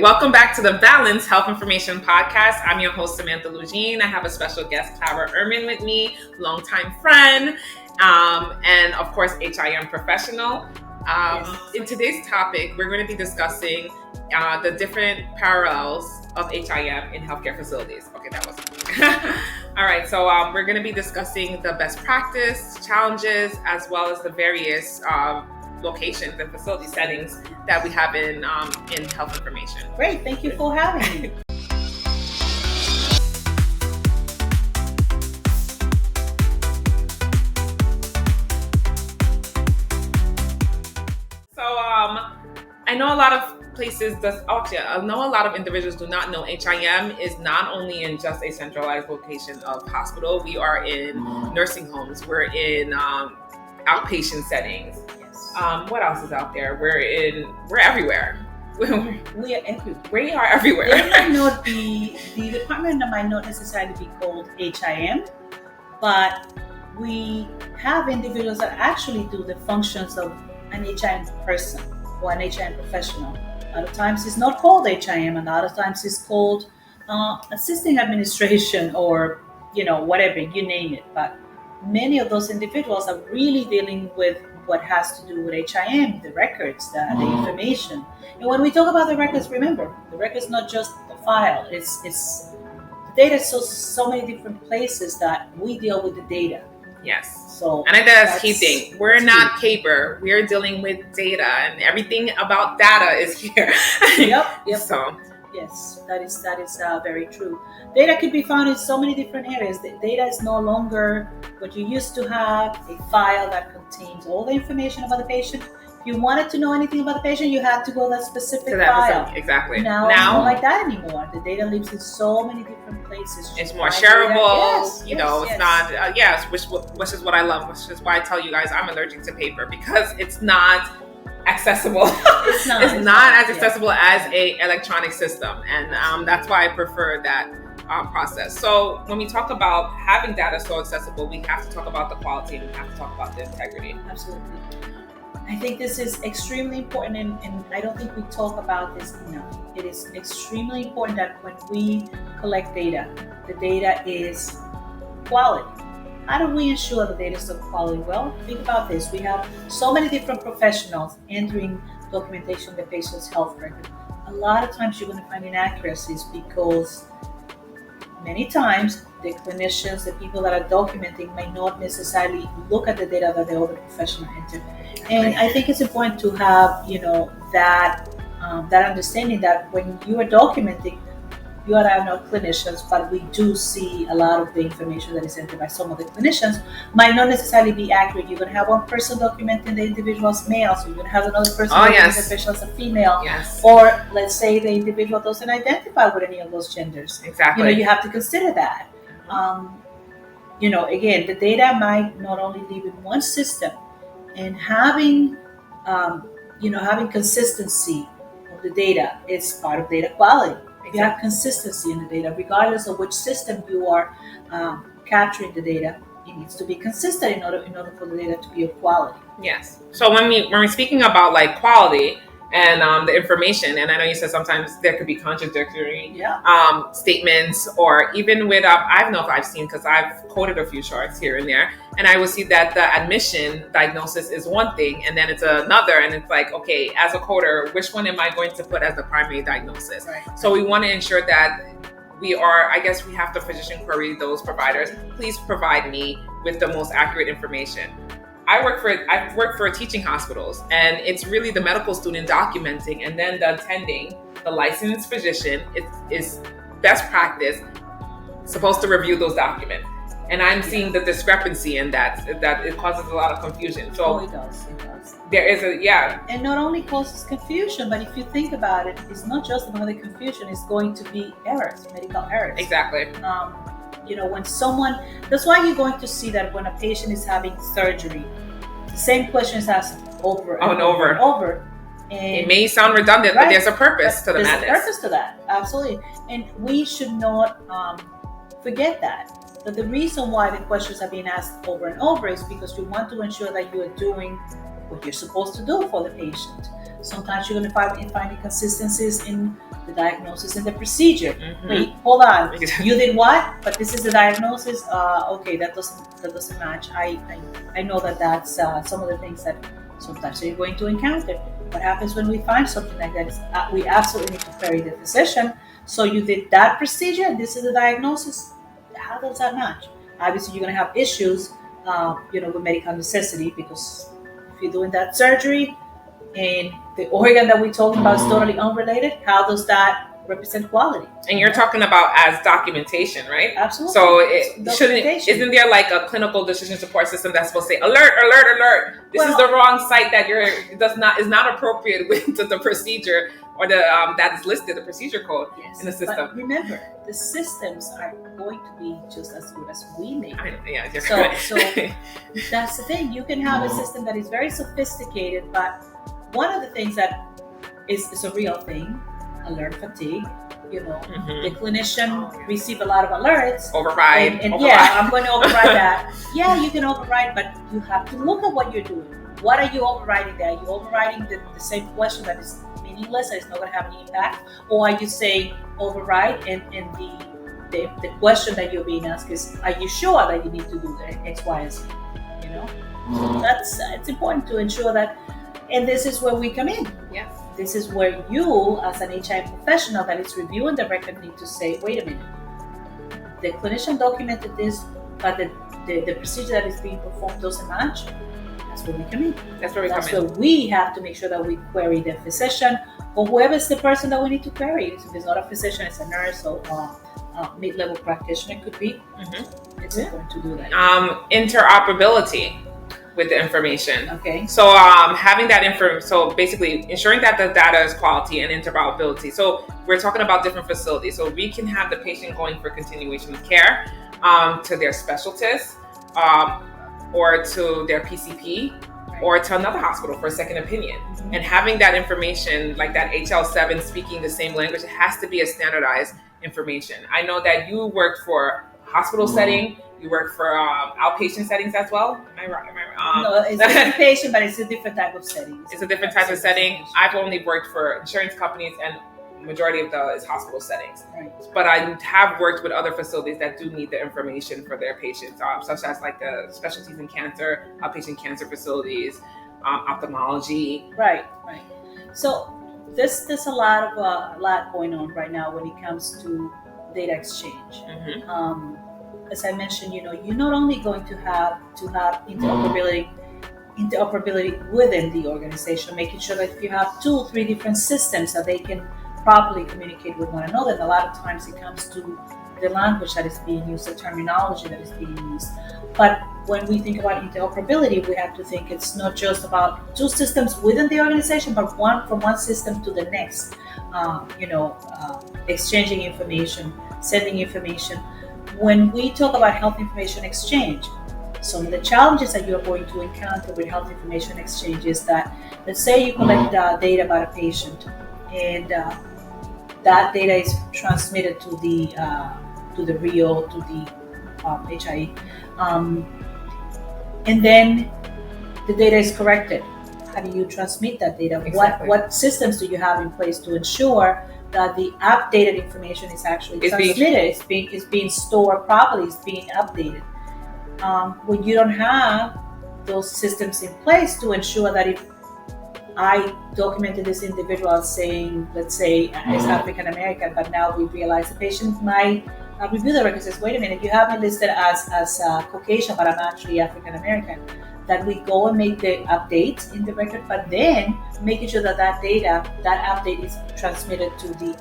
Welcome back to the Balance Health Information Podcast. I'm your host, Samantha Lugine. I have a special guest, Clara Ehrman, with me, longtime friend, and of course, HIM professional. In today's topic, we're going to be discussing the different parallels of HIM in healthcare facilities. Okay, that was all right. So we're going to be discussing the best practice, challenges, as well as the various locations and facility settings that we have in health information. Great, thank you for having me. So I know a lot of places I know a lot of individuals do not know HIM is not only in just a centralized location of hospital. We are in nursing homes. We're in outpatient settings. What else is out there? We're everywhere. We are everywhere. We are everywhere. The department might not necessarily be called HIM, but we have individuals that actually do the functions of an HIM person or an HIM professional. A lot of times it's not called HIM, and a lot of times it's called assisting administration or whatever, you name it. But many of those individuals are really dealing with what has to do with HIM, the records, the information. And when we talk about the records, remember, the record is not just a file. It's the data is so many different places that we deal with the data. Yes. So, and I think that's key thing. We're not paper. We're dealing with data, and everything about data is here. Yep. So. Yes, that is very true. Data could be found in so many different areas. The data is no longer what you used to have, a file that contains all the information about the patient. If you wanted to know anything about the patient, you had to go to that specific file. Exactly. Now it's not like that anymore. The data lives in so many different places. It's more shareable. It's not. Which is what I love. Which is why I tell you guys I'm allergic to paper, because it's not accessible. It's not as accessible as a electronic system, and that's why I prefer that process. So when we talk about having data so accessible, we have to talk about the quality, and we have to talk about the integrity. Absolutely. I think this is extremely important, and I don't think we talk about this enough. It is extremely important that when we collect data, the data is quality. How do we ensure the data is of quality? Well, think about this. We have so many different professionals entering documentation of the patient's health record. A lot of times you're going to find inaccuracies because many times the clinicians, the people that are documenting, may not necessarily look at the data that the other professional entered. And I think it's important to have, that understanding that when you are documenting, you are not clinicians, but we do see a lot of the information that is entered by some of the clinicians might not necessarily be accurate. You're going to have one person documenting the individual as male, so you're going to have another person documenting the patient as a female. Yes. Or let's say the individual doesn't identify with any of those genders. Exactly. You have to consider that. Again, the data might not only live in one system, and having consistency of the data is part of data quality. You have consistency in the data, regardless of which system you are capturing the data. It needs to be consistent in order for the data to be of quality. Yes. So when we're speaking about like quality and the information, and I know you said sometimes there could be contradictory statements, or even with I don't know if I've seen, because I've coded a few charts here and there, and I will see that the admission diagnosis is one thing, and then it's another, and it's like, okay, as a coder, which one am I going to put as the primary diagnosis? Right. So we want to ensure that we have to physician query those providers. Please provide me with the most accurate information. I've worked for teaching hospitals, and it's really the medical student documenting, and then the attending, the licensed physician, is best practice, supposed to review those documents. And I'm seeing the discrepancy in that it causes a lot of confusion. So it does. There is And not only causes confusion, but if you think about it, it's not just about the confusion, it's going to be errors, medical errors. Exactly. When someone, that's why you're going to see that when a patient is having surgery, the same question is asked over and over. And it may sound redundant, but there's a purpose to the madness. There's a purpose to that, absolutely. And we should not forget that. the reason why the questions are being asked over and over is because you want to ensure that you are doing what you're supposed to do for the patient. Sometimes you're going to find inconsistencies in the diagnosis and the procedure. Wait, hold on. You did what? But this is the diagnosis. Okay, that doesn't match. I know that's some of the things that sometimes you're going to encounter. What happens when we find something like that? We absolutely need to query the physician. So you did that procedure, and this is the diagnosis. How does that match? Obviously, you're going to have issues, with medical necessity, because if you're doing that surgery and the organ that we're talking about is totally unrelated, how does that represent quality? And you're talking about as documentation, right? Absolutely. So isn't there like a clinical decision support system that's supposed to say alert, alert, alert? This is the wrong site that is not appropriate with the procedure or the that is listed, the procedure code in the system. But remember, the systems are going to be just as good as we make them. Yeah, so that's the thing. You can have a system that is very sophisticated, but one of the things that is a real thing, alert fatigue. The clinician receive a lot of alerts. Override. And yeah, I'm going to override that. Yeah, you can override, but you have to look at what you're doing. What are you overriding there? Are you overriding the same question that is meaningless, that is not going to have any impact? Or are you saying override and the question that you're being asked is, are you sure that you need to do the X, Y, and Z? It's important to ensure that, and this is where we come in. Yes. This is where you, as an HIM professional that is reviewing the record, need to say, wait a minute, the clinician documented this, but the procedure that is being performed doesn't match. That's where we come in. That's where we have to make sure that we query the physician or whoever's the person that we need to query. If it's not a physician, it's a nurse or mid-level practitioner, could be. It's important to do that. Interoperability with the information. Okay. So having that so basically ensuring that the data is quality and interoperability. So we're talking about different facilities. So we can have the patient going for continuation of care to their specialist or to their PCP or to another hospital for a second opinion. And having that information, like that HL7 speaking the same language, it has to be a standardized information. I know that you work for hospital setting. You work for outpatient settings as well? Am I right? No, it's inpatient, but it's a different type of setting. It's a different type of setting. I've only worked for insurance companies, and majority of is hospital settings. Right. But I have worked with other facilities that do need the information for their patients, such as like the specialties in cancer, outpatient cancer facilities, ophthalmology. Right. So there's a lot going on right now when it comes to data exchange. As I mentioned, you're not only going to have interoperability within the organization, making sure that if you have 2-3 different systems that they can properly communicate with one another. And a lot of times it comes to the language that is being used, the terminology that is being used. But when we think about interoperability, we have to think it's not just about 2 systems within the organization, but from one system to the next. Exchanging information, sending information. When we talk about health information exchange, some of the challenges that you're going to encounter with health information exchange is that, let's say you collect data about a patient, and that data is transmitted to the RIO, to the HIE, and then the data is corrected. How do you transmit that data? Exactly. What systems do you have in place to ensure that the updated information is actually transmitted? It's being stored properly. It's being updated. When you don't have those systems in place to ensure that if I documented this individual as saying, let's say, is African American, but now we realize the patient might review the record and says, wait a minute, you have me listed as Caucasian, but I'm actually African American. That we go and make the updates in the record, but then making sure that data, that update is transmitted to the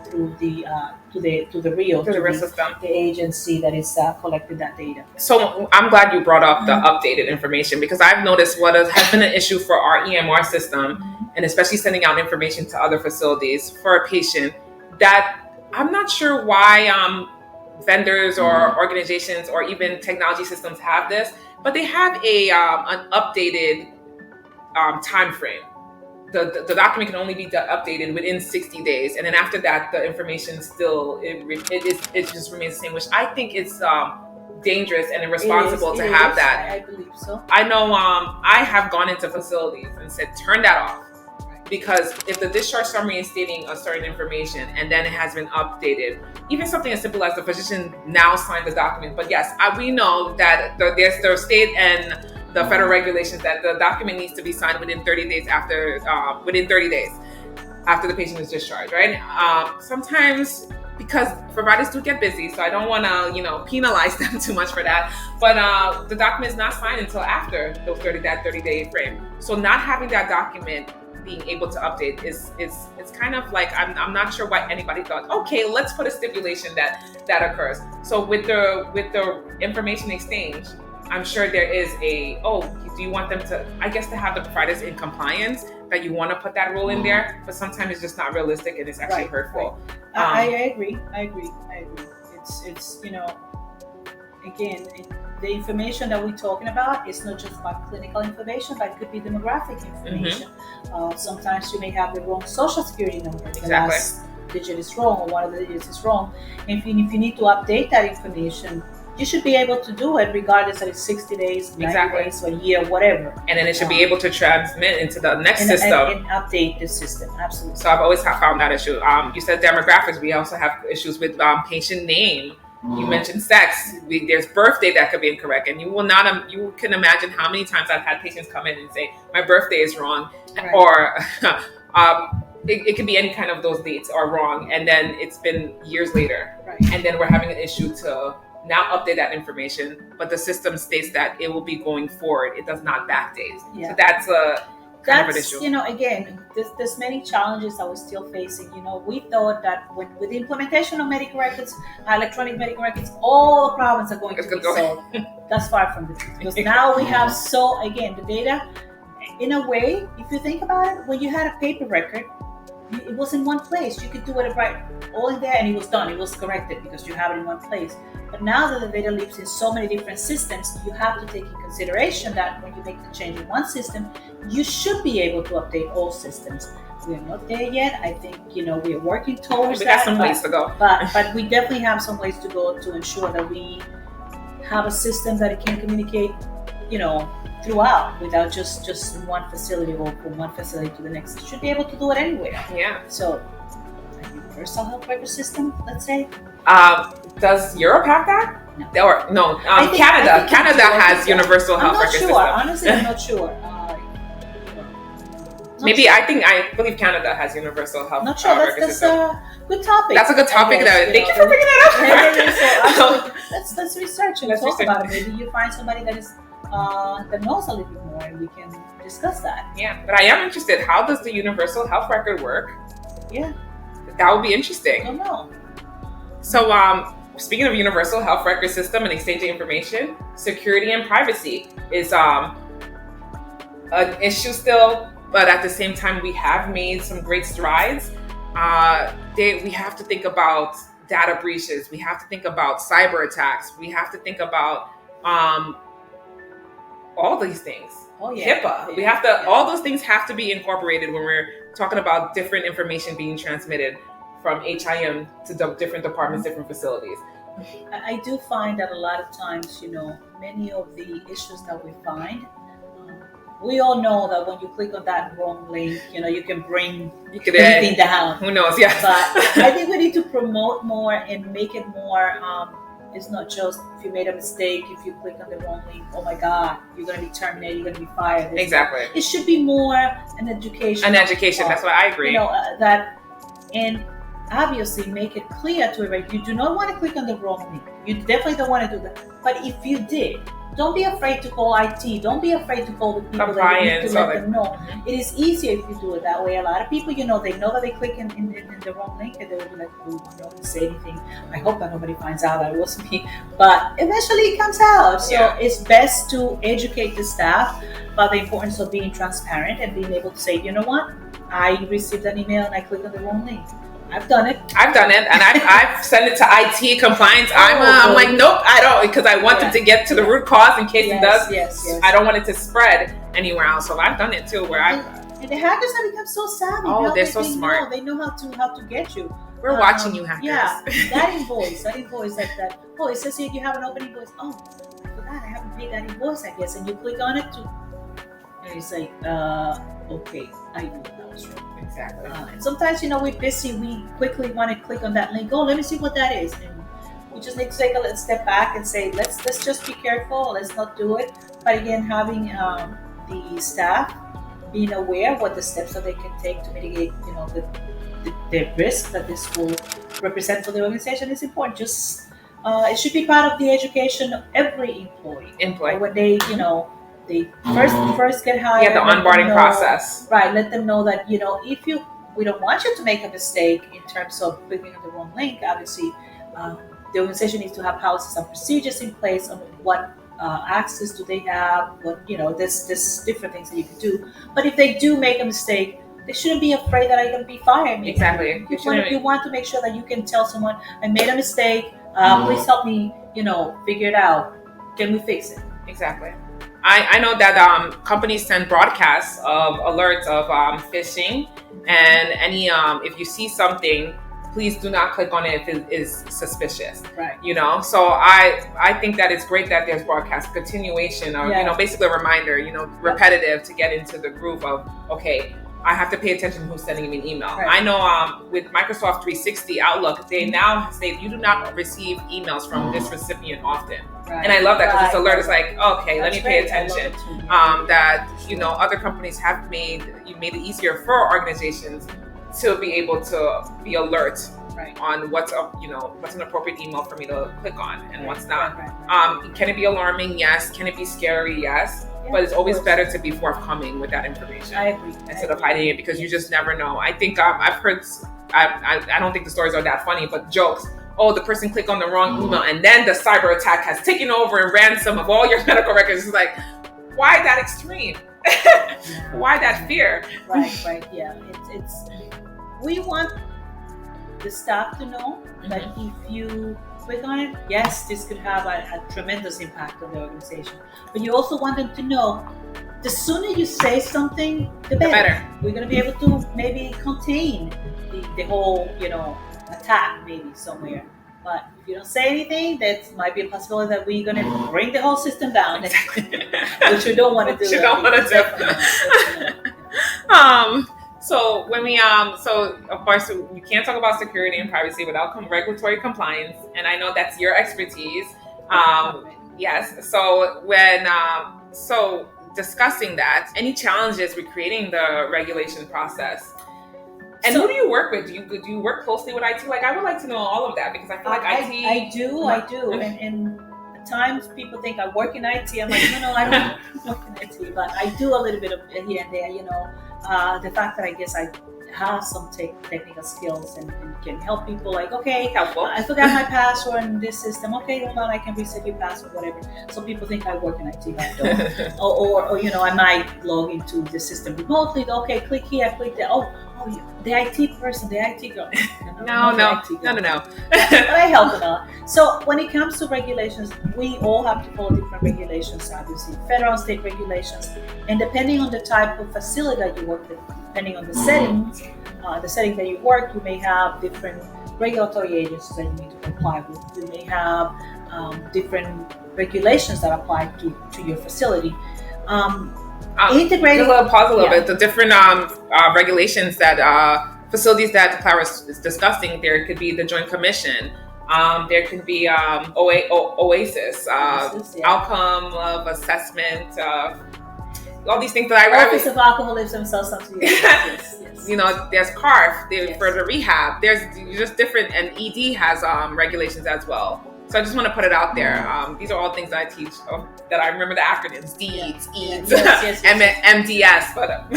RIO, to the RIO system, the agency that is collecting that data. So I'm glad you brought up the updated information, because I've noticed what has been an issue for our EMR system, and especially sending out information to other facilities for a patient, that I'm not sure why vendors or organizations or even technology systems have this, but they have an updated time frame. The document can only be updated within 60 days, and then after that, the information still it just remains the same, which I think is dangerous and irresponsible to have that. I believe so. I know I have gone into facilities and said, turn that off. Because if the discharge summary is stating a certain information and then it has been updated, even something as simple as the physician now signed the document. But yes, we know that there's the state and the federal regulations that the document needs to be signed within 30 days after the patient is discharged, right? Sometimes, because providers do get busy, so I don't want to, penalize them too much for that. But the document is not signed until after that 30-day frame. So not having that document being able to update is kind of like, I'm not sure why anybody thought, okay, let's put a stipulation that occurs. So with the information exchange, I'm sure there is do you want them to have the providers in compliance, that you want to put that rule in there, but sometimes it's just not realistic and it's actually hurtful. Right. I agree. It's again, the information that we're talking about is not just about clinical information, but it could be demographic information. Sometimes you may have the wrong social security number. The last digit is wrong, or one of the digits is wrong. And if you need to update that information, you should be able to do it regardless of it's 60 days, 90 days, or a year, whatever. And then it should be able to transmit into the next system. And update the system, absolutely. So I've always found that issue. You said demographics. We also have issues with patient name. You mentioned sex. There's birthday that could be incorrect. And you can imagine how many times I've had patients come in and say, my birthday is wrong. Right. Or it could be any kind of those dates are wrong. And then it's been years later. Right. And then we're having an issue to now update that information, but the system states that it will be going forward. It does not backdate. Yeah. So that's kind of an issue. Again, there's many challenges that we're still facing. We thought that with the implementation of medical records, electronic medical records, all the problems are going to be solved. That's far from the truth. Because now we have the data, in a way, if you think about it, when you had a paper record, it was in one place. You could do it right all in there and it was done. It was corrected because you have it in one place. But now that the data lives in so many different systems, you have to take in consideration that when you make the change in one system, you should be able to update all systems. We are not there yet. I think, we are working towards that. We got some ways to go. But we definitely have some ways to go to ensure that we have a system that it can communicate, throughout, without just in one facility or from one facility to the next. You should be able to do it anywhere. Yeah. So, a universal health record system, let's say. Does Europe have that? No. Or no? Canada. Canada has universal health record system. Honestly, I'm not sure. I believe Canada has universal health. Not sure. That's a good topic. That's a good topic. Thank you for bringing that up. Let's research and talk about it. Maybe you find somebody that knows a little bit more, and we can discuss that. Yeah, but I am interested. How does the universal health record work? Yeah, that would be interesting. I don't know. So, speaking of universal health record system and exchanging information, security and privacy is an issue still. But at the same time, we have made some great strides. We have to think about data breaches. We have to think about cyber attacks. We have to think about all these things. Oh, yeah. HIPAA. We have to. All those things have to be incorporated when we're talking about different information being transmitted from HIM to different departments, different facilities. I do find that a lot of times, many of the issues that we find. We all know that when you click on that wrong link, you can bring anything down. Who knows? Yeah. But I think we need to promote more and make it more. It's not just if you made a mistake, if you click on the wrong link, oh my God, you're going to be terminated, you're going to be fired. Exactly. It should be more an education. That's what I agree. And obviously make it clear to everybody, you do not want to click on the wrong link. You definitely don't want to do that. But if you did, don't be afraid to call IT. Don't be afraid to call the people that you need to let them know. Mm-hmm. It is easier if you do it that way. A lot of people, they know that they click in the wrong link and they will be like, oh, I don't say anything. I hope that nobody finds out that it was me. But eventually it comes out. So It's best to educate the staff about the importance of being transparent and being able to say, you know what? I received an email and I clicked on the wrong link. I've done it, and I've sent it to IT compliance. I'm like, nope, I don't, because I wanted to get to the root cause in case it does. Yes. I don't want it to spread anywhere else. So I've done it too, and the hackers have become so savvy. Oh, they're so smart. They know how to get you. We're watching you, hackers. Yeah, that invoice, that oh, it says here you have an open invoice. Oh, I forgot, I haven't paid that invoice, I guess. And you click on it to, and it's like, okay, I knew that was wrong. Exactly. And sometimes, we're busy, we quickly want to click on that link. Oh, let me see what that is. And we just need to take a step back and say, let's just be careful, let's not do it. But again, having the staff being aware of what the steps that they can take to mitigate, the risk that this will represent for the organization is important. Just it should be part of the education of every employee. When they, they first get hired. Yeah, the onboarding process. Right. Let them know that if we don't want you to make a mistake in terms of clicking on the wrong link. Obviously, the organization needs to have policies and procedures in place on what access do they have. What there's different things that you can do. But if they do make a mistake, they shouldn't be afraid that I'm going to be fired. Exactly. You want to make sure that you can tell someone, I made a mistake. Please help me, figure it out. Can we fix it? Exactly. I know that companies send broadcasts of alerts of phishing, and any if you see something, please do not click on it if it is suspicious. Right. So I think that it's great that there's broadcast continuation or basically a reminder, repetitive to get into the groove of, okay, I have to pay attention to who's sending me an email. Right. I know with Microsoft 360 Outlook, they now say you do not receive emails from this recipient often. Right. And I love that because this alert is like, okay, let me pay attention. That other companies have made it easier for organizations to be able to be alert on what's an appropriate email for me to click on and what's not. Right. Can it be alarming? Yes. Can it be scary? Yes. But it's always better to be forthcoming with that information. I agree. Instead of hiding it, because you just never know. I think I've heard, I don't think the stories are that funny, but jokes. Oh, the person clicked on the wrong email and then the cyber attack has taken over and ransom of all your medical records. It's like, why that extreme? Why that fear? Right. Yeah. It's we want the staff to know that if you click on it, yes, this could have a tremendous impact on the organization. But you also want them to know the sooner you say something, the better. We're going to be able to maybe contain the whole, attack maybe somewhere. But if you don't say anything, that might be a possibility that we're going to bring the whole system down, which we don't want to do. So when we so of course we can't talk about security and privacy without regulatory compliance, and I know that's your expertise. Yes. So when so discussing that, any challenges with creating the regulation process, and who do you work with? Do you work closely with IT? Like, I would like to know all of that, because I feel like IT. I do, and at times people think I work in IT. I'm like, no, I don't work in IT, but I do a little bit of here and there. The fact that I guess I have some technical skills and can help people, like, okay, helpful. I forgot my password in this system. Okay, hold on, I can reset your password, whatever. So people think I work in IT, but I don't. or I might log into the system remotely. Okay, click here, click there. Oh, the IT person, the IT girl. No. But I help a lot. So when it comes to regulations, we all have to follow different regulations, obviously, federal and state regulations. And depending on the type of facility that you work with, depending on the settings, the setting that you work, you may have different regulatory agencies that you need to comply with. You may have different regulations that apply to your facility. Integrating. Pause a little bit. The different regulations that facilities that Clara is discussing. There could be the Joint Commission. There could be OASIS, outcome of assessment. All these things that Office of Alcoholism Substance Use. Yes. There's CARF for the rehab. There's just different, and ED has regulations as well. So I just want to put it out there. These are all things that I teach that I remember the acronyms: DEEDS, EADS, MDS. But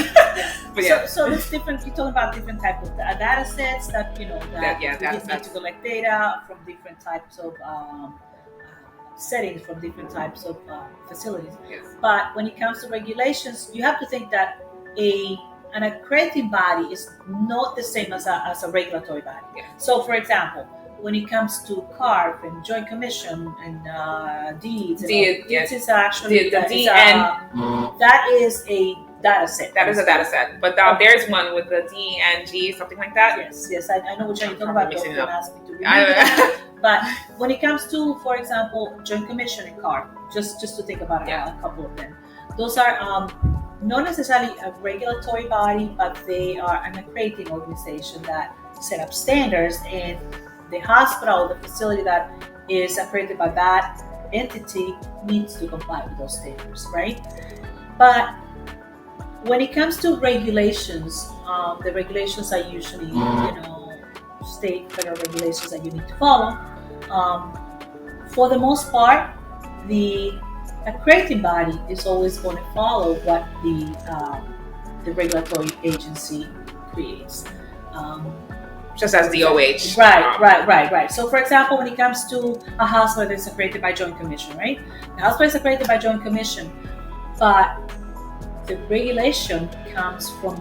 yeah. So there's different. You're talking about different types of data sets that you need to collect data from different types of settings, from different types of facilities. Yes. But when it comes to regulations, you have to think that an accrediting body is not the same as a regulatory body. Yeah. So, for example, when it comes to CARF and Joint Commission and DEEDS, DEEDS is actually that is a data set. That is a data set. But there's one with the D and G, something like that. Yes, I know which one you're talking about. Don't ask me to remember I- But when it comes to, for example, Joint Commission and CARD, just to think about a couple of them, those are not necessarily a regulatory body, but they are an accrediting organization that set up standards, and the hospital, the facility that is accredited by that entity needs to comply with those standards, right? But when it comes to regulations, the regulations are usually, state, federal regulations that you need to follow. For the most part, the accrediting body is always going to follow what the regulatory agency creates. Just as the OH. Right. So, for example, when it comes to a hospital that's accredited by Joint Commission, right? The hospital is accredited by Joint Commission, but the regulation comes from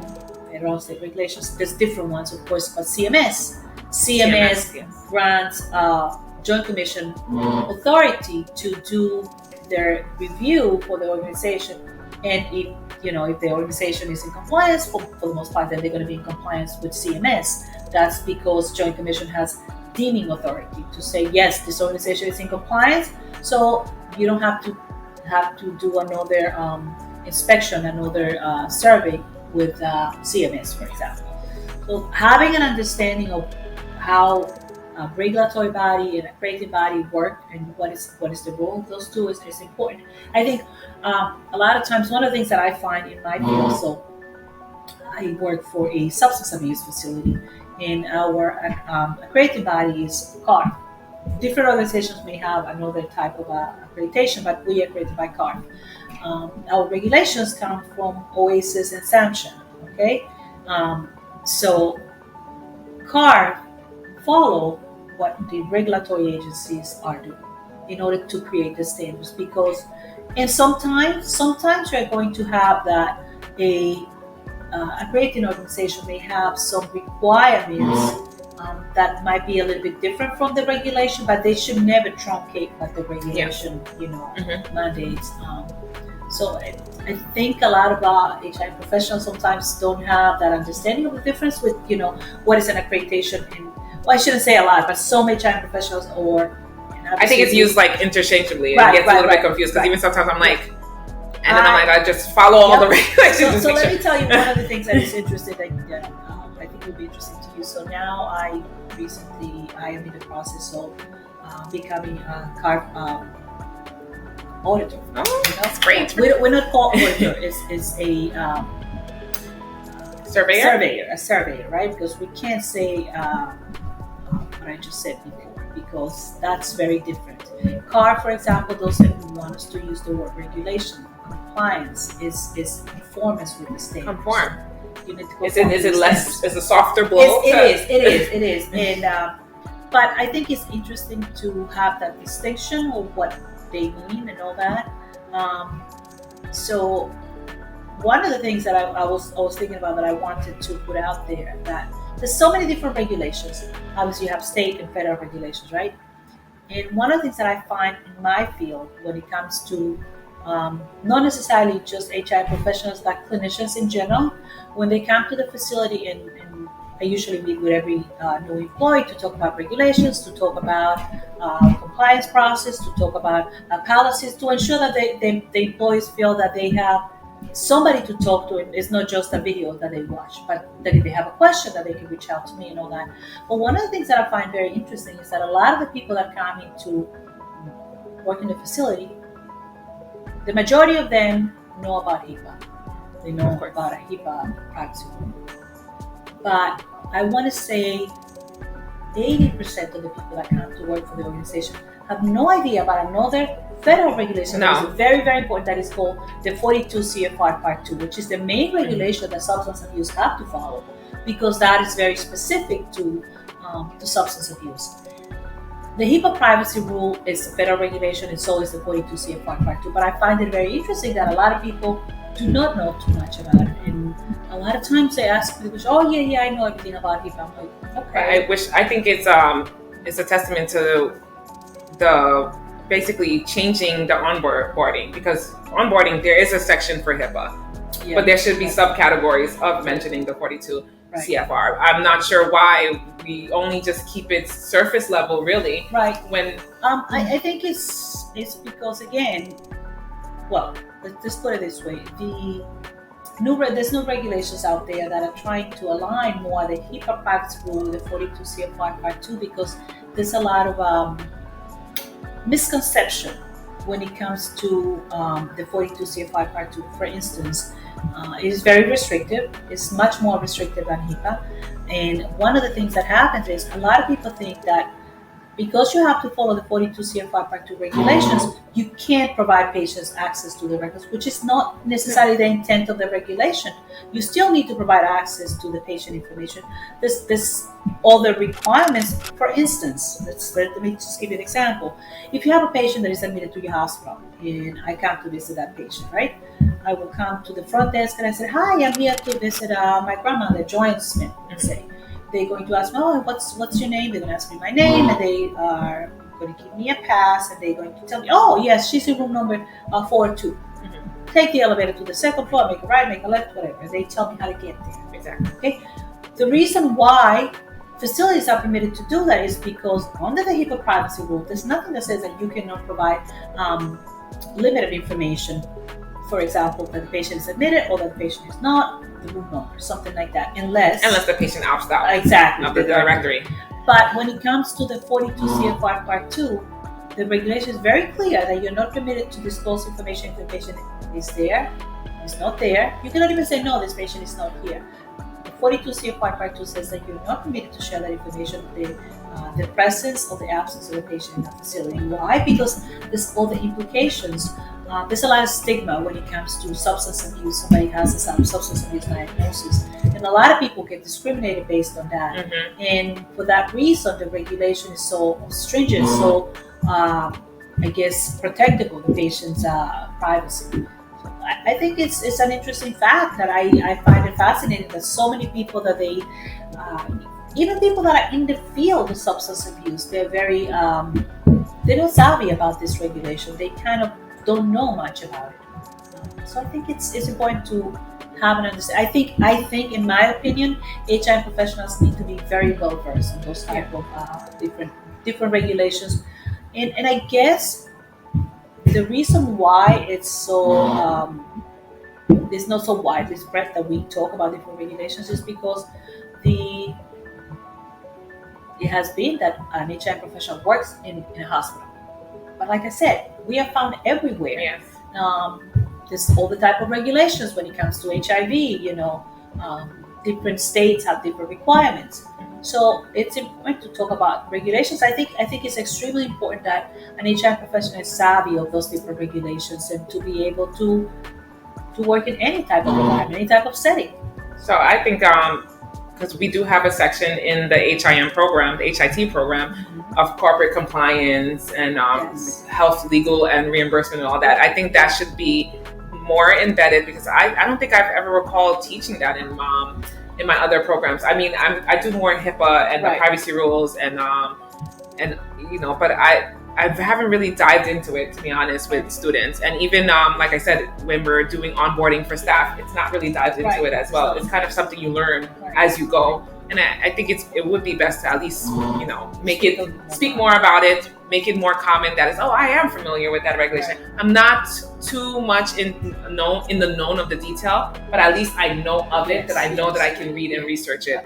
federal state regulations. There's different ones, of course, but CMS grants Joint Commission authority to do their review for the organization, and if the organization is in compliance, for the most part, then they're going to be in compliance with CMS. That's because Joint Commission has deeming authority to say, yes, this organization is in compliance, so you don't have to do another inspection, another survey with CMS, for example. So having an understanding of how a regulatory body and a accrediting body work and what is the role of those two is important. I think a lot of times one of the things that I find in my field, so I work for a substance abuse facility, and our accrediting body is CARD. Different organizations may have another type of accreditation, but we are accredited by CARD. Our regulations come from OASIS and sanction. Okay, so CARD follow what the regulatory agencies are doing in order to create the standards, because and sometimes you're going to have that a accrediting organization may have some requirements that might be a little bit different from the regulation, but they should never truncate what the regulation mandates. So I think a lot of HI professionals sometimes don't have that understanding of the difference with what is an accreditation, and well, I shouldn't say a lot, but some HI professionals I think it's used like interchangeably. It gets a little bit confused because even sometimes I'm like, and then I'm like, I just follow all the regulations. So let me tell you one of the things that is interesting that I think would be interesting to you. So now I am in the process of becoming a CARD auditor. Oh, that's great. We're not called auditor. It's a surveyor. A surveyor, right? Because we can't say what I just said before, because that's very different. CARD, for example, doesn't want us to use the word regulation. Compliance is conformance with the standards. Conform. You need to go is it less? Is a softer blow? It is. And but I think it's interesting to have that distinction of what they mean and all that. So one of the things that I was thinking about that I wanted to put out there, that there's so many different regulations. Obviously, you have state and federal regulations, right? And one of the things that I find in my field when it comes to not necessarily just HI professionals, but clinicians in general, when they come to the facility, and I usually meet with every new employee to talk about regulations, to talk about compliance process, to talk about policies, to ensure that the employees feel that they have somebody to talk to. It's not just a video that they watch, but that if they have a question that they can reach out to me and all that. But one of the things that I find very interesting is that a lot of the people that come into work in the facility, the majority of them know about HIPAA. They know about a HIPAA privacy rule. But I want to say 80% of the people that come to work for the organization have no idea about another federal regulation that is very, very important, that is called the 42 CFR Part 2, which is the main regulation that substance abuse have to follow, because that is very specific to substance abuse. The HIPAA privacy rule is a federal regulation, and so is the 42 CFR Part 2. But I find it very interesting that a lot of people do not know too much about it. And a lot of times they ask me, oh, yeah, I know everything about HIPAA. I'm like, okay. I think it's a testament to the basically changing the onboarding, because onboarding, there is a section for HIPAA. but there should be subcategories of mentioning the 42 CFR. I'm not sure why we only just keep it surface level, really. Right. When I think it's because, again, well, let's put it this way: there's new regulations out there that are trying to align more the HIPAA privacy rule with the 42 CFR Part 2, because there's a lot of misconception when it comes to the 42 CFR Part 2. For instance, it is very restrictive. It's much more restrictive than HIPAA. And one of the things that happens is a lot of people think that because you have to follow the 42 CFR Part 2 regulations, you can't provide patients access to the records, which is not necessarily the intent of the regulation. You still need to provide access to the patient information. There's all the requirements. For instance, let me just give you an example. If you have a patient that is admitted to your hospital and I come to visit that patient, right? I will come to the front desk and I say, "Hi, I'm here to visit my grandmother, Joanne Smith," let's say. They're going to ask me, "Oh, what's your name?" They're going to ask me my name, and they are going to give me a pass, and they're going to tell me, "Oh, yes, she's in room number 402. Take the elevator to the second floor, make a right, make a left, whatever." And they tell me how to get there. Exactly. Okay. The reason why facilities are permitted to do that is because under the HIPAA privacy rule, there's nothing that says that you cannot provide limited information. For example, that the patient is admitted or that the patient is not, the room number, something like that, unless the patient opts out exactly of the directory. But when it comes to the 42 CFR Part 2, the regulation is very clear that you're not permitted to disclose information if the patient is there, is not there. You cannot even say, "No, this patient is not here." The 42 CFR Part 2 says that you're not permitted to share that information, the presence or the absence of the patient in the facility. Why? Because there's all the implications. There's a lot of stigma when it comes to substance abuse. Somebody has a substance abuse diagnosis, and a lot of people get discriminated based on that. And for that reason, the regulation is so stringent, so I guess protective of the patient's privacy. So I think it's an interesting fact that I find it fascinating that so many people that they, even people that are in the field of substance abuse, they're very they're not savvy about this regulation. They kind of don't know much about it. So I think it's important to have an understanding. I think, in my opinion, HI professionals need to be very well versed in those type of different regulations. And I guess the reason why it's so it's not so widely spread that we talk about different regulations is because it has been that an HI professional works in a hospital. But like I said, we are found everywhere. Yes. There's all the type of regulations when it comes to HIV. Different states have different requirements. So it's important to talk about regulations. I think it's extremely important that an HI professional is savvy of those different regulations and to be able to work in any type of environment, any type of setting. So I think because we do have a section in the HIM program, the HIT program, of corporate compliance and health, legal, and reimbursement and all that. I think that should be more embedded because I don't think I've ever recalled teaching that in my other programs. I mean, I do more in HIPAA and the privacy rules and but I haven't really dived into it, to be honest, with students. And even like I said, when we're doing onboarding for staff, it's not really dived into it as well. It's kind of something you learn as you go. And I think it would be best to at least speak more about it, make it more common that is, I am familiar with that regulation. I'm not too much in the known of the detail, but at least I know of it, that I know that I can read and research it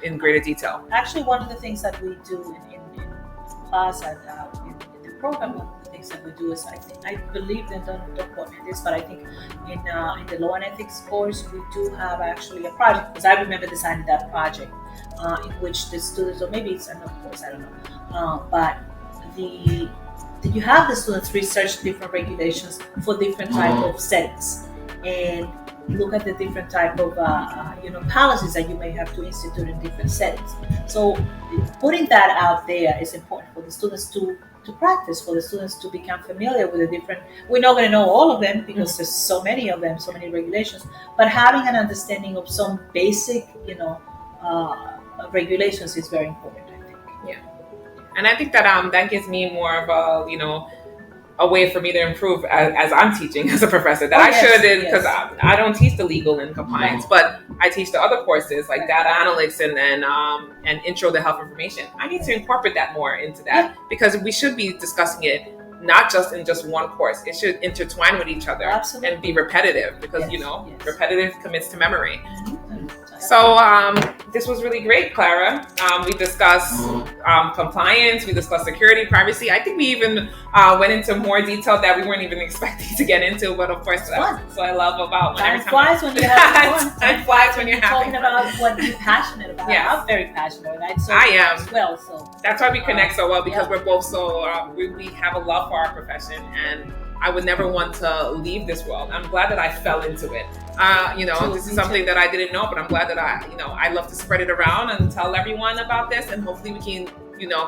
in greater detail. Actually, one of the things that we do in class and in the program, one of the things that we do is I believe that don't quote me this, but I think in the law and ethics course we do have actually a project, because I remember designing that project in which the students, or maybe it's another course, I don't know, but you have the students research different regulations for different type of settings and look at the different type of policies that you may have to institute in different settings. So putting that out there is important for the students to practice, for the students to become familiar with the different. We're not going to know all of them because there's so many of them, so many regulations, but having an understanding of some basic regulations is very important, I think. Yeah. And I think that that gives me more of a a way for me to improve as I'm teaching as a professor that because I don't teach the legal and compliance, but I teach the other courses like data analytics and intro to health information. I need to incorporate that more into that because we should be discussing it not just in just one course. It should intertwine with each other and be repetitive because repetitive commits to memory. So this was really great, Clara. We discussed compliance, we discussed security, privacy. I think we even went into more detail that we weren't even expecting to get into, but of course, that's what I love about time flies when you're having fun. Time flies when you're having fun. Talking about what you're passionate about. Yeah. I'm very passionate about it. So I am as well. So that's why we connect so well because we're both so we have a love for our profession, and I would never want to leave this world. I'm glad that I fell into it. This is something that I didn't know, but I'm glad that I love to spread it around and tell everyone about this, and hopefully we can,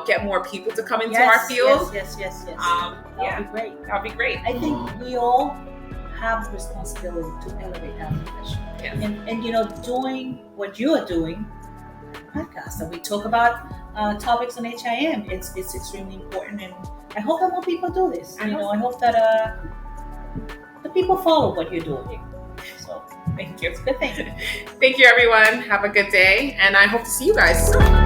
get more people to come into our field. Yes. That'd be great. That'd be great. I think we all have the responsibility to elevate our profession. Yes. And doing what you are doing, podcast, and we talk about topics on HIM. It's extremely important, and I hope that more people do this. I hope that the people follow what you're doing. So thank you. It's a good thing. Thank you, everyone. Have a good day, and I hope to see you guys soon.